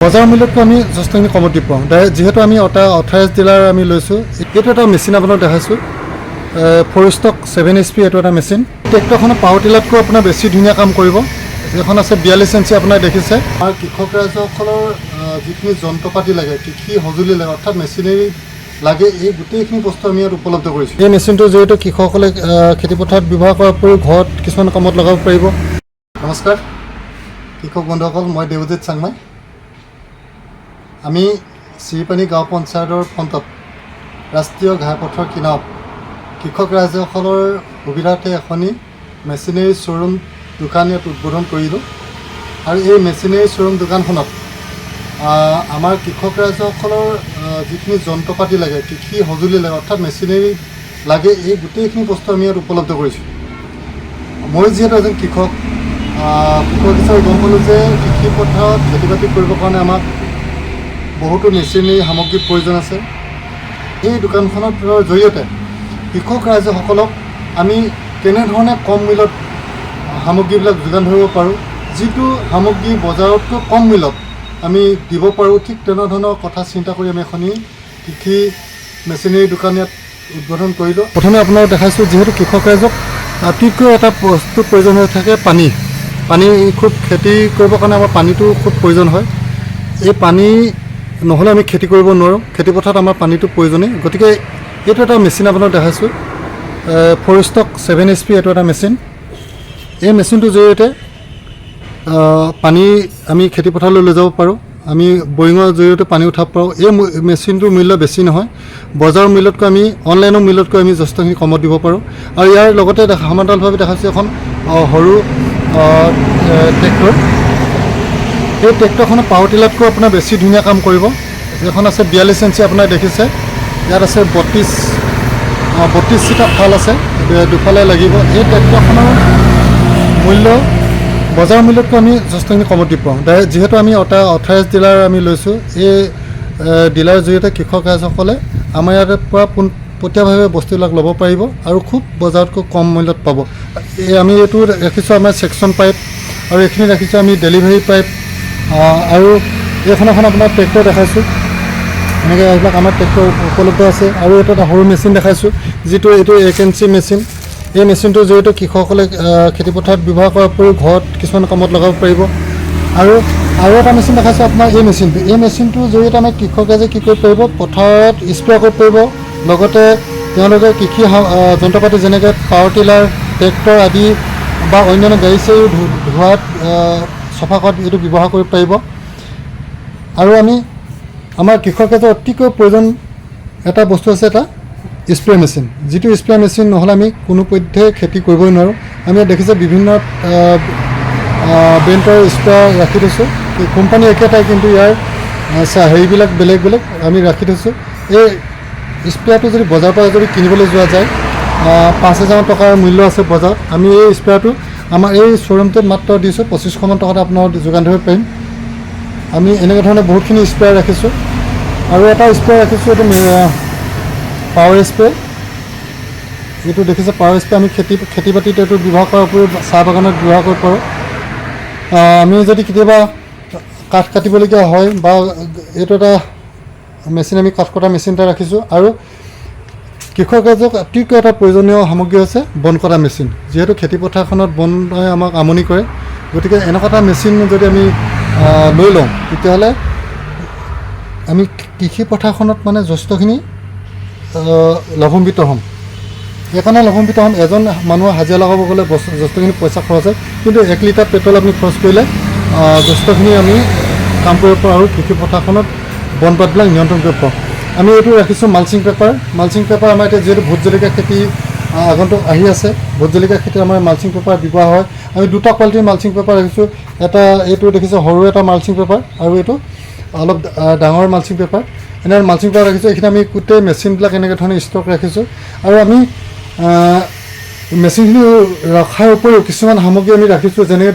বজাৰ মূল্যতকৈ আমি যথেষ্টখিনি কমত দি পাওঁ যিহেতু আমি অথৰাইজ ডিলাৰ আমি লৈছোঁ। এইটো এটা মেচিন আপোনাক দেখাইছোঁ, ফৰেষ্টক 7 HP এইটো এটা মেচিন। ট্ৰেক্টৰখনে পাৱাৰ টিলাৰতকৈ আপোনাৰ বেছি ধুনীয়া কাম কৰিব। এইখন আছে 42 ইঞ্চি আপোনাৰ দেখিছে। আমাৰ কৃষক ৰাইজসকলৰ যিখিনি যন্ত্ৰ পাতি লাগে, কৃষি সঁজুলি লাগে, অৰ্থাৎ মেচিনেৰী লাগে, এই গোটেইখিনি বস্তু আমি ইয়াত উপলব্ধ কৰিছোঁ। এই মেচিনটোৰ জৰিয়তে কৃষকসকলে খেতিপথাৰত ব্যৱহাৰ কৰাৰ উপৰিও ঘৰত কিছুমান কামত লগাব পাৰিব। নমস্কাৰ কৃষক বন্ধুসকল, মই দেৱজিৎ চাংমাই। আমি চিৰিপানী গাঁও পঞ্চায়তৰ ফ্ৰণ্টত ৰাষ্ট্ৰীয় ঘাইপথৰ কিনাৰত কৃষক ৰাইজসকলৰ সুবিধাৰ্থে এখনি মেচিনেৰী শ্ব'ৰুম দোকান ইয়াত উদ্বোধন কৰিলোঁ। আৰু এই মেচিনেৰী শ্ব'ৰুম দোকানখনত আমাৰ কৃষক ৰাইজসকলৰ যিখিনি যন্ত্ৰ পাতি লাগে, কৃষি সঁজুলি লাগে, অৰ্থাৎ মেচিনেৰী লাগে, এই গোটেইখিনি বস্তু আমি ইয়াত উপলব্ধ কৰিছোঁ। মই যিহেতু এজন কৃষক হিচাপে গম পালোঁ যে কৃষি পথাৰত খেতি বাতি কৰিবৰ কাৰণে আমাক বহুতো মেচিনেৰী সামগ্ৰীৰ প্ৰয়োজন আছে। এই দোকানখনৰ জৰিয়তে কৃষক ৰাইজসকলক আমি কেনেধৰণে কম মূল্যত সামগ্ৰীবিলাক যোগান ধৰিব পাৰোঁ, যিটো সামগ্ৰী বজাৰতকৈ কম মূল্যত আমি দিব পাৰোঁ, ঠিক তেনেধৰণৰ কথা চিন্তা কৰি আমি এখনি কৃষি মেচিনেৰী দোকান ইয়াত উদ্বোধন কৰিলোঁ। প্ৰথমে আপোনাক দেখাইছোঁ, যিহেতু কৃষক ৰাইজক অতিকৈ এটা বস্তুৰ প্ৰয়োজন হৈ থাকে, পানী খুব খেতি কৰিবৰ কাৰণে আমাৰ পানীটো খুব প্ৰয়োজন হয়। এই পানী নহ'লে আমি খেতি কৰিব নোৱাৰোঁ, খেতিপথাৰত আমাৰ পানীটো প্ৰয়োজনেই। গতিকে এইটো এটা মেচিন আপোনাক দেখাইছোঁ, ফৰেষ্টক 7 HP এইটো এটা মেচিন। এই মেচিনটোৰ জৰিয়তে পানী আমি খেতিপথাৰলৈ লৈ যাব পাৰোঁ, আমি বৰিঙৰ জৰিয়তে পানী উঠাব পাৰোঁ। এই মেচিনটোৰ মূল্য বেছি নহয়, বজাৰৰ মূল্যতকৈ আমি অনলাইনৰ মূল্যতকৈ আমি যথেষ্টখিনি কমত দিব পাৰোঁ। আৰু ইয়াৰ লগতে সমান্তৰালভাৱে দেখাইছোঁ এখন সৰু ট্ৰেক্টৰ। এই ট্ৰেক্টৰখনে পাৱাৰ টিলাৰতকৈ আপোনাৰ বেছি ধুনীয়া কাম কৰিব। এইখন আছে 42 ইঞ্চি আপোনাৰ দেখিছে। ইয়াত আছে 32 চিটা ফাল আছে, দুফালে লাগিব। এই ট্ৰেক্টৰখনৰ মূল্য বজাৰ মূল্যতকৈ আমি যথেষ্টখিনি কমত দি পাওঁ যিহেতু আমি অথৰাইজ ডিলাৰ আমি লৈছোঁ। এই ডিলাৰৰ জৰিয়তে কৃষক ৰাইজসকলে আমাৰ ইয়াৰ পৰা পোনপটীয়াভাৱে বস্তুবিলাক ল'ব পাৰিব আৰু খুব বজাৰতকৈ কম মূল্যত পাব। আমি এইটো ৰাখিছোঁ আমাৰ ছেকশ্যন পাইপ, আৰু এইখিনি ৰাখিছোঁ আমি ডেলিভাৰী পাইপ। আৰু এইখন আপোনাৰ ট্ৰেক্টৰ দেখাইছোঁ, এনেকৈ এইবিলাক আমাৰ ট্ৰেক্টৰ উপলব্ধ আছে। আৰু এইটো এটা সৰু মেচিন দেখাইছোঁ, যিটো এইটো 1 ইঞ্চি মেচিন। এই মেচিনটোৰ জৰিয়তে কৃষকসকলে খেতিপথাৰত ব্যৱহাৰ কৰাৰ উপৰিও ঘৰত কিছুমান কামত লগাব পাৰিব। আৰু এটা মেচিন দেখাইছোঁ আপোনাৰ এই মেচিনটোৰ জৰিয়তে আমাৰ কৃষক ৰাইজে কি কৰিব পাৰিব, পথাৰত স্প্ৰে কৰিব পাৰিব। লগতে তেওঁলোকে কৃষি যন্ত্ৰ পাতি যেনেকৈ পাৱাৰ টিলাৰ, ট্ৰেক্টৰ আদি বা অন্যান্য গাড়ী চাড়ী ধোৱাত চফা কৰাত এইটো ব্যৱহাৰ কৰিব পাৰিব। আৰু আমাৰ কৃষক ৰাইজৰ অতিকৈ প্ৰয়োজন এটা বস্তু আছে, এটা স্প্ৰে মেচিন, যিটো স্প্ৰে মেচিন নহ'লে আমি কোনোপধ্যে খেতি কৰিবই নোৱাৰোঁ। আমি দেখিছোঁ বিভিন্ন ব্ৰেণ্ডৰ স্প্ৰে ৰাখি থৈছোঁ, কোম্পানী একেটাই, কিন্তু ইয়াৰ হেৰিবিলাক বেলেগ বেলেগ আমি ৰাখি থৈছোঁ। এই স্প্ৰেটো যদি বজাৰৰ পৰা যদি কিনিবলৈ যোৱা যায় 5,000 টকাৰ মূল্য আছে বজাৰত। আমি এই স্প্ৰেটো আমাৰ এই শ্ব'ৰুমটোত মাত্ৰ দিছোঁ 2500মান টকাত আপোনাৰ যোগান ধৰিব পাৰিম। আমি এনেকুৱা ধৰণে বহুতখিনি স্প্ৰে ৰাখিছোঁ। আৰু এটা স্প্ৰে ৰাখিছোঁ, এইটো পাৱাৰ স্প্ৰে। এইটো দেখিছে পাৱাৰ স্প্ৰে। আমি খেতি বাতিত এইটো ব্যৱহাৰ কৰাৰ উপৰিও চাহ বাগানত ব্যৱহাৰ কৰিব পাৰোঁ। আমি যদি কেতিয়াবা কাঠ কাটিবলগীয়া হয় বা এইটো এটা মেচিন, আমি কাঠ কটা মেচিন এটা ৰাখিছোঁ। আৰু কৃষক ৰাইজক অতিকৈ এটা প্ৰয়োজনীয় সামগ্ৰী হৈছে বন কটা মেচিন, যিহেতু খেতিপথাৰখনত বনে আমাক আমনি কৰে। গতিকে এনেকুৱা এটা মেচিন যদি আমি লৈ লওঁ, তেতিয়াহ'লে আমি কৃষি পথাৰখনত যথেষ্টখিনি লাভান্বিত হ'ম। সেইকাৰণে লাভান্বিত হ'ম। এজন মানুহৰ হাজিৰা লগাব গ'লে যথেষ্টখিনি পইচা খৰচ হয়, কিন্তু 1 লিটাৰ পেট্ৰল আপুনি খৰচ কৰিলে যথেষ্টখিনি আমি কাম কৰিব পাৰোঁ আৰু কৃষি পথাৰখনত বন পাতবিলাক নিয়ন্ত্ৰণ কৰিব পাৰোঁ। আমি এইটো ৰাখিছোঁ মালচিং পেপাৰ। আমাৰ এতিয়া যিহেতু ভোট জলকীয়া খেতি আগন্তুক আহি আছে, ভোট জলকীয়া খেতিত আমাৰ মালচিং পেপাৰ ব্যৱহাৰ হয়। আমি দুটা কোৱালিটিৰ মালচিং পেপাৰ ৰাখিছোঁ। এইটো দেখিছোঁ সৰু এটা মালচিং পেপাৰ, আৰু এইটো অলপ ডাঙৰ মালচিং পেপাৰ। এনেদৰে মালচিং পেপাৰ ৰাখিছোঁ। এইখিনি আমি গোটেই মেচিনবিলাক এনেকৈ ধৰণে ষ্টক ৰাখিছোঁ। আৰু আমি মেচিনখিনি ৰখাৰ উপৰিও কিছুমান সামগ্ৰী আমি ৰাখিছোঁ, যেনেকৈ